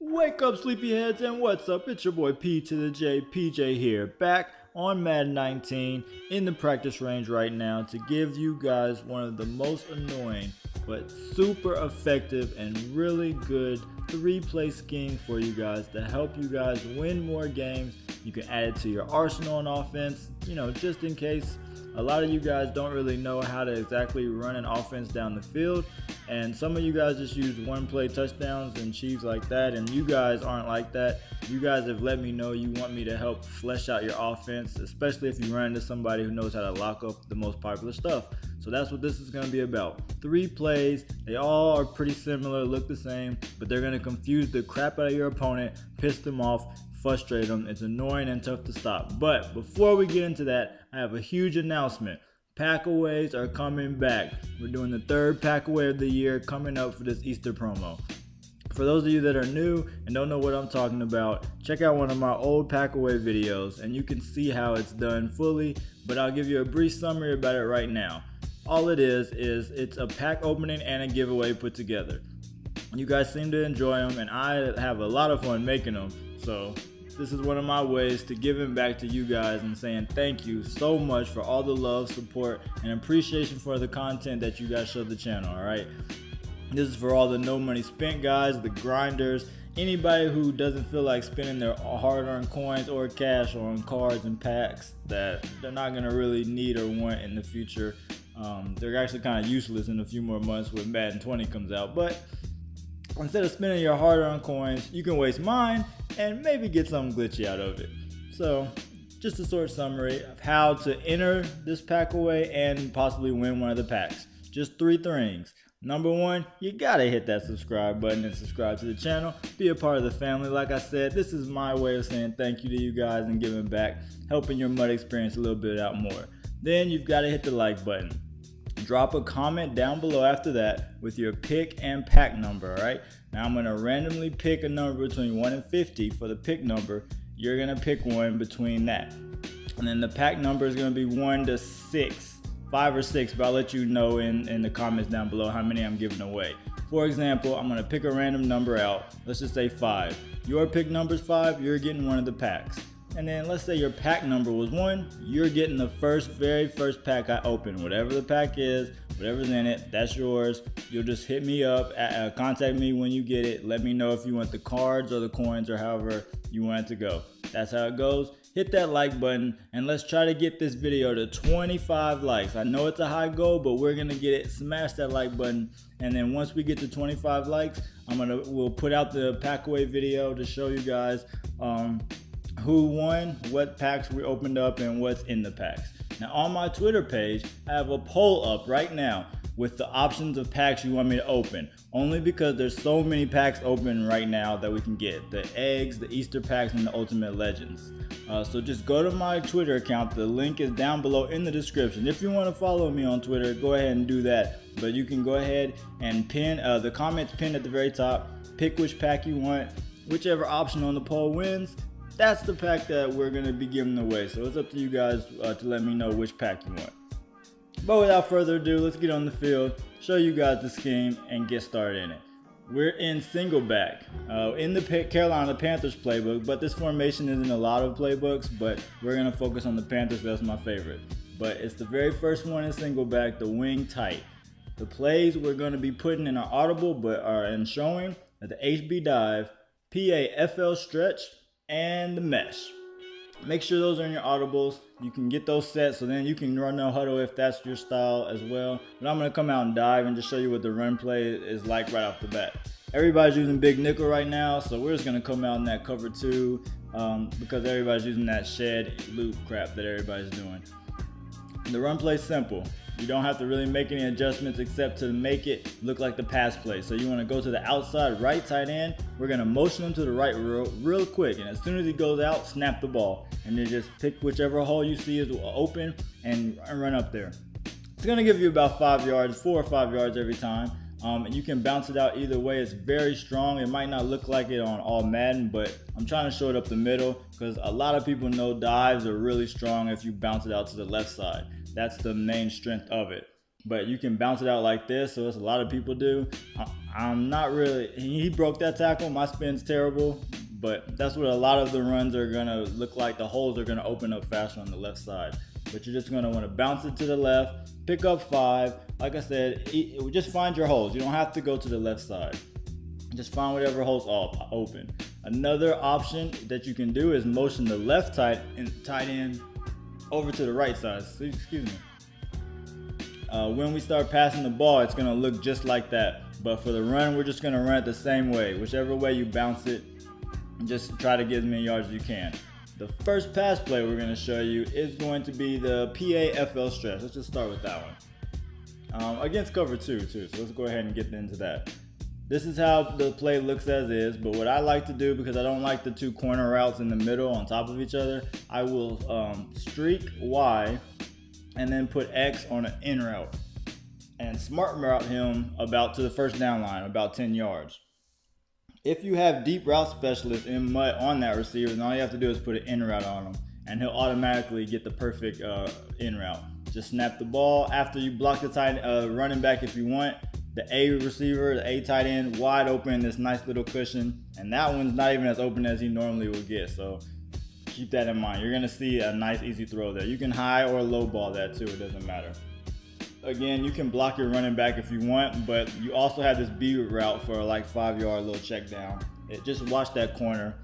Wake up, sleepyheads, and what's up? It's your boy P to the J, PJ here, back on Madden 19 in the practice range right now to give you guys one of the most annoying but super effective and really good 3-play scheme for you guys to help you guys win more games. You can add it to your arsenal on offense, just in case a lot of you guys don't really know how to exactly run an offense down the field, and some of you guys just use one-play touchdowns and cheese like that, and you guys aren't like that. You guys have let me know you want me to help flesh out your offense, especially if you run into somebody who knows how to lock up the most popular stuff. So that's what this is going to be about. 3 plays, they all are pretty similar, look the same, but they're going to confuse the crap out of your opponent, piss them off, frustrate them. It's annoying and tough to stop. But before we get into that, I have a huge announcement. Packaways are coming back. We're doing the 3rd packaway of the year coming up for this Easter promo. For those of you that are new and don't know what I'm talking about, check out one of my old packaway videos and you can see how it's done fully, but I'll give you a brief summary about it right now. All it is it's a pack opening and a giveaway put together. You guys seem to enjoy them and I have a lot of fun making them, so this is one of my ways to giving back to you guys and saying thank you so much for all the love, support, and appreciation for the content that you guys show the channel, alright? This is for all the no money spent guys, the grinders, anybody who doesn't feel like spending their hard-earned coins or cash on cards and packs that they're not going to really need or want in the future. They're actually kind of useless in a few more months when Madden 20 comes out, but instead of spending your hard-earned coins, you can waste mine and maybe get something glitchy out of it. So, just a short summary of how to enter this packaway and possibly win one of the packs. Just 3 things. Number 1, you gotta hit that subscribe button and subscribe to the channel. Be a part of the family. Like I said, this is my way of saying thank you to you guys and giving back, helping your MUT experience a little bit out more. Then you've got to hit the like button. Drop a comment down below after that with your pick and pack number, alright? Now I'm going to randomly pick a number between 1 and 50 for the pick number. You're going to pick one between that. And then the pack number is going to be 1 to 6, 5 or 6, but I'll let you know in the comments down below how many I'm giving away. For example, I'm going to pick a random number out. Let's just say 5. Your pick number is 5, you're getting one of the packs. And then let's say your pack number was 1, you're getting the very first pack I open. Whatever the pack is, whatever's in it, that's yours. You'll just hit me up, contact me when you get it. Let me know if you want the cards or the coins or however you want it to go. That's how it goes. Hit that like button and let's try to get this video to 25 likes. I know it's a high goal, but we're gonna get it. Smash that like button, and then once we get to 25 likes, we'll put out the packaway video to show you guys who won, what packs we opened up, and what's in the packs. Now on my Twitter page, I have a poll up right now with the options of packs you want me to open. Only because there's so many packs open right now that we can get. The eggs, the Easter packs, and the Ultimate Legends. So just go to my Twitter account. The link is down below in the description. If you want to follow me on Twitter, go ahead and do that. But you can go ahead and pin the comments pinned at the very top. Pick which pack you want. Whichever option on the poll wins, that's the pack that we're going to be giving away. So it's up to you guys to let me know which pack you want. But without further ado, let's get on the field, show you guys the scheme, and get started in it. We're in single back in the Carolina Panthers playbook, but this formation isn't a lot of playbooks, but we're going to focus on the Panthers. That's my favorite. But it's the very first one in single back, the wing tight. The plays we're going to be putting in our audible but are in showing at the HB dive, PAFL stretch, and the mesh. Make sure those are in your audibles. You can get those set so then you can run no huddle if that's your style as well. But I'm going to come out and dive and just show you what the run play is like right off the bat. Everybody's using big nickel right now, so we're just going to come out in that cover 2 because everybody's using that shed loop crap that everybody's doing. The run play is simple. You don't have to really make any adjustments except to make it look like the pass play. So you want to go to the outside right tight end. We're going to motion him to the right real quick. And as soon as he goes out, snap the ball. And then just pick whichever hole you see is open and run up there. It's going to give you about 5 yards, 4 or 5 yards every time. And you can bounce it out either way. It's very strong. It might not look like it on all Madden, but I'm trying to show it up the middle because a lot of people know dives are really strong if you bounce it out to the left side. That's the main strength of it. But you can bounce it out like this, so that's a lot of people do. I'm not really, he broke that tackle. My spin's terrible, but that's what a lot of the runs are gonna look like. The holes are gonna open up faster on the left side, but you're just gonna wanna bounce it to the left, pick up 5. Like I said, just find your holes. You don't have to go to the left side. Just find whatever holes open. Another option that you can do is motion the left tight end over to the right side. Excuse me. When we start passing the ball, it's gonna look just like that. But for the run, we're just gonna run it the same way. Whichever way you bounce it, just try to get as many yards as you can. The first pass play we're gonna show you is going to be the PAFL stretch. Let's just start with that one. Against cover 2 too, so let's go ahead and get into that. This is how the play looks as is, but what I like to do, because I don't like the 2 corner routes in the middle on top of each other, I will streak Y and then put X on an in route and smart route him about to the first down line, about 10 yards. If you have deep route specialists in mud on that receiver, then all you have to do is put an in route on him and he'll automatically get the perfect in route. Just snap the ball after you block the tight running back if you want. The A receiver, the A tight end, wide open, this nice little cushion. And that one's not even as open as he normally would get. So keep that in mind. You're gonna see a nice easy throw there. You can high or low ball that too, it doesn't matter. Again, you can block your running back if you want, but you also have this B route for like 5-yard little check down. Just watch that corner.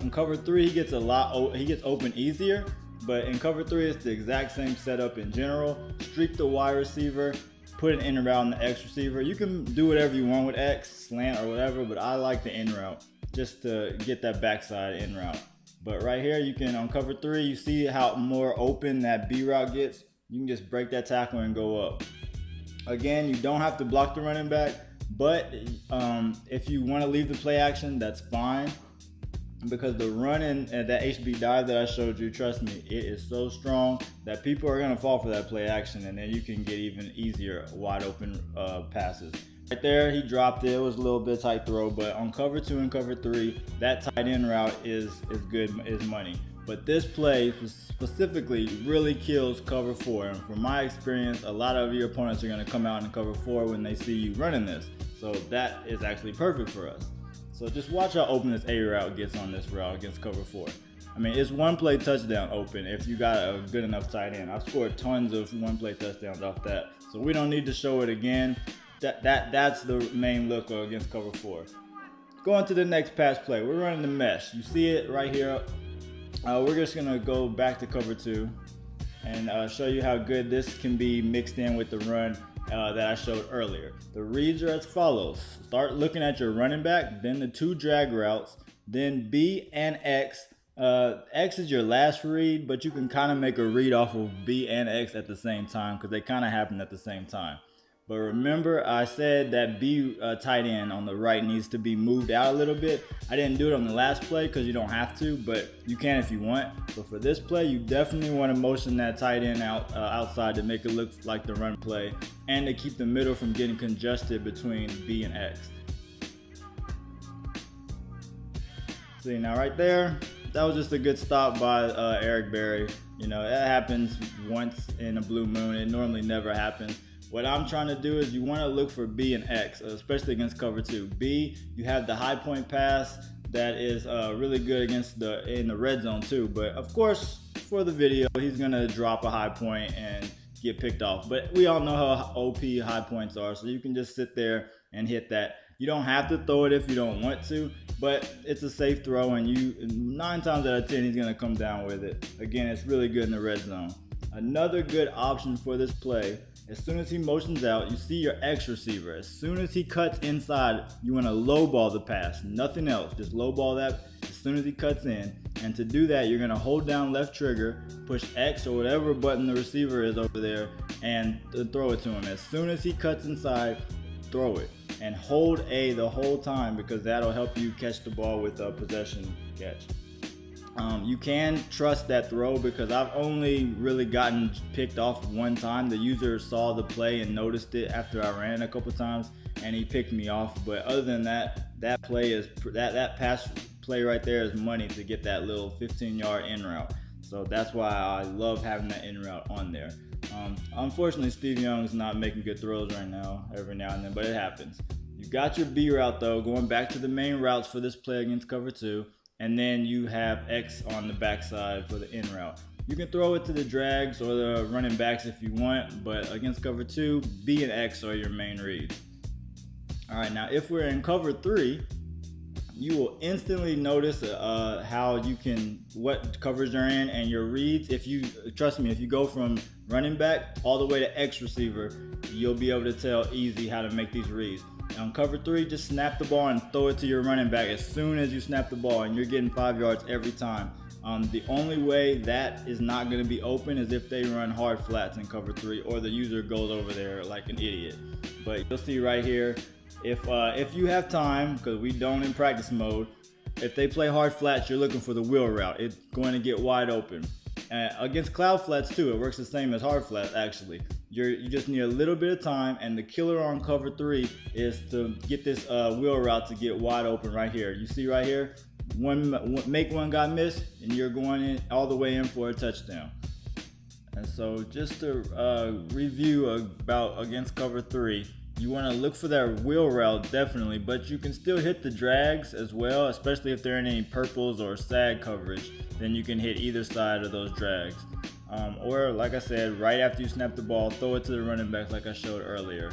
In cover 3, he gets open easier, but in cover 3, it's the exact same setup in general. Streak the Y receiver, put an in route on the X receiver. You can do whatever you want with X, slant or whatever, but I like the in route just to get that backside in route. But right here, you can, on cover 3, you see how more open that B route gets. You can just break that tackle and go up. Again, you don't have to block the running back, but if you want to leave the play action, that's fine. Because the run and that HB dive that I showed you, trust me, it is so strong that people are going to fall for that play action, and then you can get even easier wide open passes. Right there, he dropped it. It was a little bit tight throw, but on cover 2 and cover 3, that tight end route is money. But this play specifically really kills cover 4. And from my experience, a lot of your opponents are going to come out in cover 4 when they see you running this. So that is actually perfect for us. So just watch how open this A route gets on this route against cover 4. I mean, it's one play touchdown open if you got a good enough tight end. I've scored tons of one play touchdowns off that. So we don't need to show it again. That's the main look against cover 4. Going to the next pass play, we're running the mesh. You see it right here. We're just gonna go back to cover 2 and show you how good this can be mixed in with the run that I showed earlier. The reads are as follows. Start looking at your running back, then the 2 drag routes, then B and X. X is your last read, but you can kind of make a read off of B and X at the same time because they kind of happen at the same time. But remember, I said that B tight end on the right needs to be moved out a little bit. I didn't do it on the last play because you don't have to, but you can if you want. But for this play, you definitely want to motion that tight end outside to make it look like the run play and to keep the middle from getting congested between B and X. See, now right there, that was just a good stop by Eric Berry. You know, it happens once in a blue moon. It normally never happens. What I'm trying to do is you want to look for B and X, especially against cover 2. B, you have the high point pass that is really good against in the red zone too. But of course, for the video, he's gonna drop a high point and get picked off. But we all know how OP high points are, so you can just sit there and hit that. You don't have to throw it if you don't want to, but it's a safe throw, and 9 times out of 10 he's gonna come down with it. Again, it's really good in the red zone. Another good option for this play, as soon as he motions out, you see your X receiver. As soon as he cuts inside, you want to low ball the pass, nothing else. Just low ball that as soon as he cuts in. And to do that, you're going to hold down left trigger, push X or whatever button the receiver is over there, and throw it to him. As soon as he cuts inside, throw it. And hold A the whole time because that'll help you catch the ball with a possession catch. You can trust that throw because I've only really gotten picked off one time. The user saw the play and noticed it after I ran a couple times and he picked me off. But other than that, that pass play right there is money to get that little 15-yard in route. So that's why I love having that in route on there. Unfortunately, Steve Young's not making good throws right now, every now and then, but it happens. You got your B route though, going back to the main routes for this play against cover 2, and then you have X on the backside for the in route. You can throw it to the drags or the running backs if you want, but against cover 2, B and X are your main reads. All right, now if we're in cover 3, you will instantly notice how you can, what coverage you're in and your reads. If you, trust me, if you go from running back all the way to X receiver, you'll be able to tell easy how to make these reads. On cover 3, just snap the ball and throw it to your running back as soon as you snap the ball, and you're getting 5 yards every time. The only way that is not going to be open is if they run hard flats in cover 3 or the user goes over there like an idiot. But you'll see right here, if you have time, because we don't in practice mode, if they play hard flats, you're looking for the wheel route. It's going to get wide open. Against cloud flats too, it works the same as hard flats actually. You just need a little bit of time, and the killer on cover 3 is to get this wheel route to get wide open right here. You see right here, make one guy miss, and you're going in all the way in for a touchdown. And so just to review about against cover 3, you want to look for that wheel route definitely, but you can still hit the drags as well, especially if they're in any purples or sag coverage. Then you can hit either side of those drags. Or like I said, right after you snap the ball, throw it to the running backs like I showed earlier.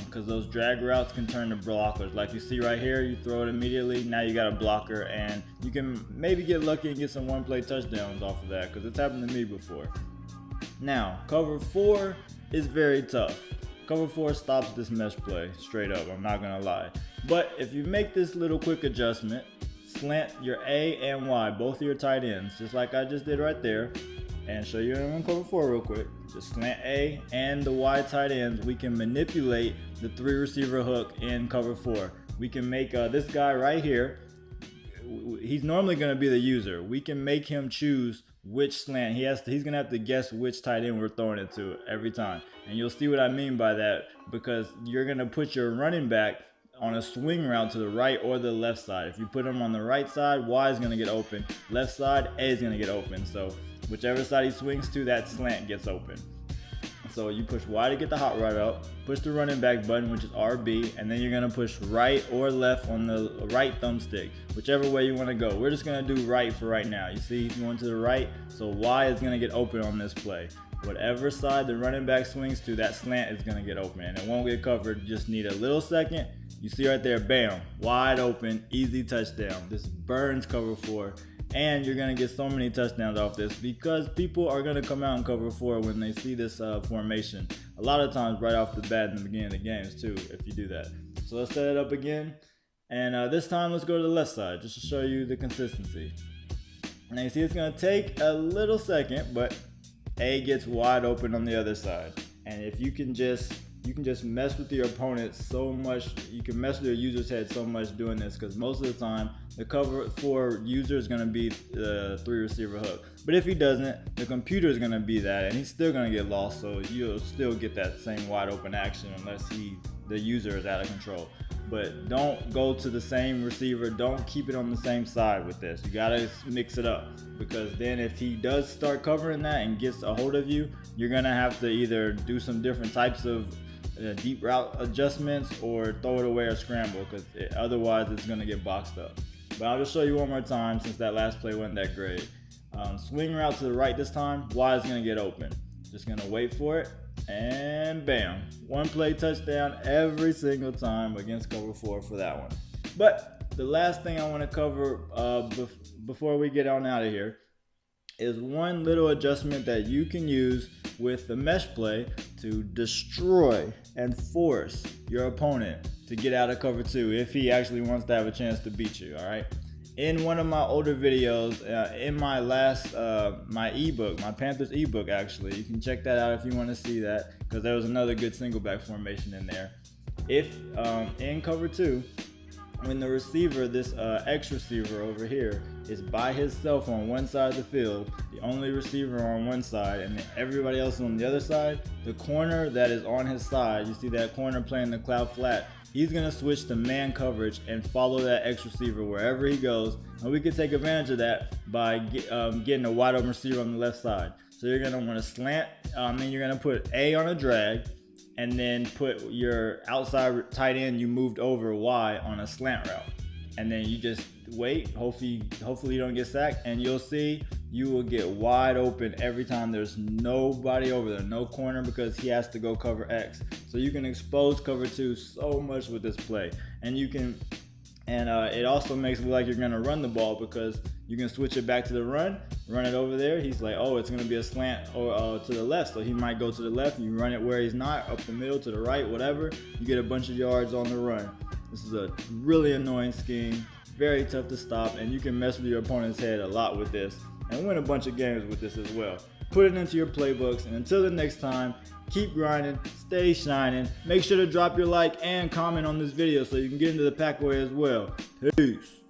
Because those drag routes can turn to blockers. Like you see right here, you throw it immediately, now you got a blocker, and you can maybe get lucky and get some one-play touchdowns off of that, because it's happened to me before. Now, cover 4 is very tough. Cover 4 stops this mesh play, straight up, I'm not gonna lie. But if you make this little quick adjustment, slant your A and Y, both of your tight ends, just like I just did right there, and show you in cover 4 real quick. Just slant A and the Y tight ends, we can manipulate the 3 receiver hook in cover 4. We can make this guy right here, he's normally gonna be the user. We can make him choose which slant he's gonna have to guess which tight end we're throwing it to every time, and you'll see what I mean by that, because you're gonna put your running back on a swing route to the right or the left side. If you put him on the right side, Y is gonna get open. Left side, A is gonna get open. So whichever side he swings to, that slant gets open. So you push Y to get the hot right up, push the running back button, which is RB, and then you're gonna push right or left on the right thumbstick, whichever way you wanna go. We're just gonna do right for right now. You see he's going to the right, so Y is gonna get open on this play. Whatever side the running back swings to, that slant is gonna get open, and it won't get covered. Just need a little second. You see right there, bam, wide open, easy touchdown. This burns cover 4. And you're gonna get so many touchdowns off this, because people are gonna come out and cover 4 when they see this formation. A lot of times right off the bat in the beginning of the games too, if you do that. So let's set it up again. And this time let's go to the left side, just to show you the consistency. Now you see it's gonna take a little second, but A gets wide open on the other side. And if you can just mess with your opponent so much, you can mess with your user's head so much doing this, because most of the time the cover 4 user is going to be the 3 receiver hook. But if he doesn't, the computer is going to be that, and he's still going to get lost, so you'll still get that same wide open action unless the user is out of control. But don't go to the same receiver, don't keep it on the same side with this. You got to mix it up, because then if he does start covering that and gets a hold of you, you're going to have to either do some different types of deep route adjustments or throw it away or scramble, because otherwise it's going to get boxed up. But I'll just show you one more time, since that last play wasn't that great. Swing route to the right this time, Y is going to get open. Just going to wait for it, and bam, one play touchdown every single time against cover 4 for that one. But the last thing I want to cover before we get on out of here is one little adjustment that you can use with the mesh play to destroy and force your opponent to get out of cover 2 if he actually wants to have a chance to beat you. All right, in one of my older videos, in my last my ebook, my Panthers ebook, actually, you can check that out if you want to see that, because there was another good single back formation in there. If in cover 2, when the receiver, this X receiver over here, is by himself on one side of the field, the only receiver on one side, and then everybody else on the other side, the corner that is on his side, you see that corner playing the cloud flat, he's going to switch to man coverage and follow that X receiver wherever he goes. And we can take advantage of that by getting a wide open receiver on the left side. So you're going to want to slant, you're going to put A on a drag, and then put your outside tight end you moved over Y on a slant route. And then you just wait, hopefully you don't get sacked, and you'll see you will get wide open every time there's nobody over there, no corner, because he has to go cover X. So you can expose cover 2 so much with this play. And you can, it also makes it look like you're gonna run the ball, because you can switch it back to the run it over there. He's like, oh, it's gonna be a slant or to the left, so he might go to the left. You run it where he's not, up the middle, to the right, whatever. You get a bunch of yards on the run. This is a really annoying scheme, very tough to stop, and you can mess with your opponent's head a lot with this and win a bunch of games with this as well. Put it into your playbooks, and until the next time, keep grinding, stay shining. Make sure to drop your like and comment on this video so you can get into the packaway as well. Peace.